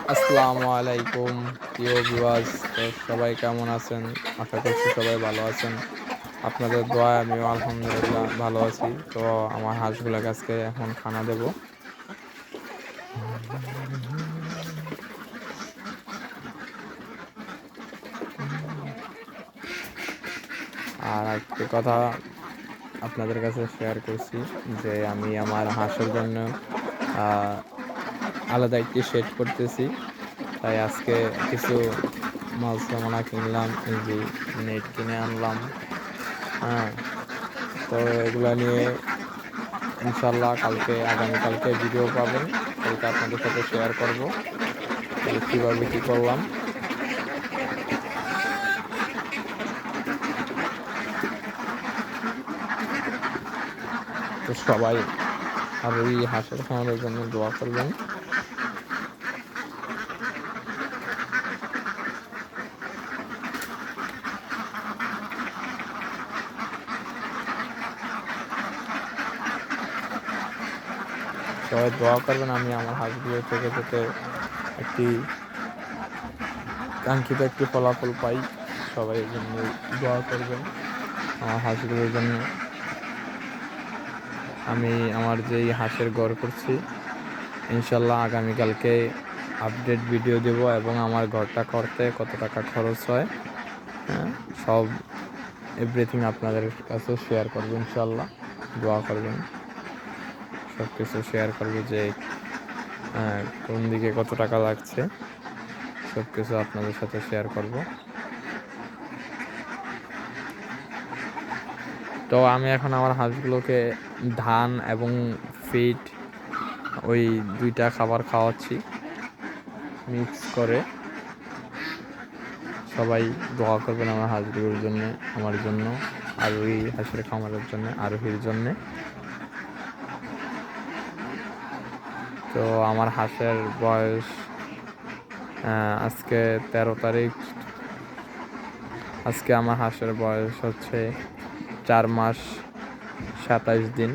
আসসালামু আলাইকুম প্রিয় ভিউয়ার্স, তো সবাই কেমন আছেন? আশা করছি সবাই ভালো আছেন। আপনাদের দোয়ায় আমিও আলহামদুলিল্লাহ ভালো আছি। তো আমার হাঁসগুলোকে আজকে এখন খানা দেব। আর একটি কথা আপনাদের কাছে শেয়ার করছি যে আমি আমার হাঁসের জন্য আহ, আলাদা একটি শেড করতেছি। তাই আজকে কিছু মাছ সামানা কিনলাম, এই যে নেট কিনে আনলাম। হ্যাঁ, তো এগুলা নিয়ে ইনশাল্লাহ আগামীকালকে ভিডিও পাবেন। কালকে আপনাদের সাথে শেয়ার করব যে কীভাবে কী করলাম। তো সবাই আর ওই হাঁসের খামারের জন্য দোয়া করবেন। সবাই দোয়া করবেন আমি আমার হাঁসগুলো থেকে যাতে একটি কাঙ্ক্ষিত একটি ফলাফল পাই। সবাই এই জন্য দোয়া করবেন আমার হাঁসগুলোর জন্য। আমি আমার যেই হাঁসের ঘর করছি ইনশাল্লাহ আগামীকালকে আপডেট ভিডিও দেব, এবং আমার ঘরটা করতে কত টাকা খরচ হয়, হ্যাঁ, সব এভরিথিং আপনাদের কাছে শেয়ার করবো ইনশাল্লাহ। দোয়া করবেন, সব কিছু শেয়ার করবো যে কোন দিকে কত টাকা লাগছে, সব কিছু আপনাদের সাথে শেয়ার করব। তো আমি এখন আমার হাঁসগুলোকে ধান এবং ফিড ওই দুইটা খাবার খাওয়াচ্ছি মিক্স করে। সবাই দোয়া করবেন আমার হাঁসগুলোর জন্য, আমার জন্য, আর ওই হাঁসের খামারের জন্য, আরোহীর জন্যে। তো আমার হাঁসের বয়স আজকে 13 তারিখ। আজকে আমার হাঁসের বয়স হচ্ছে 4 মাস 27 দিন।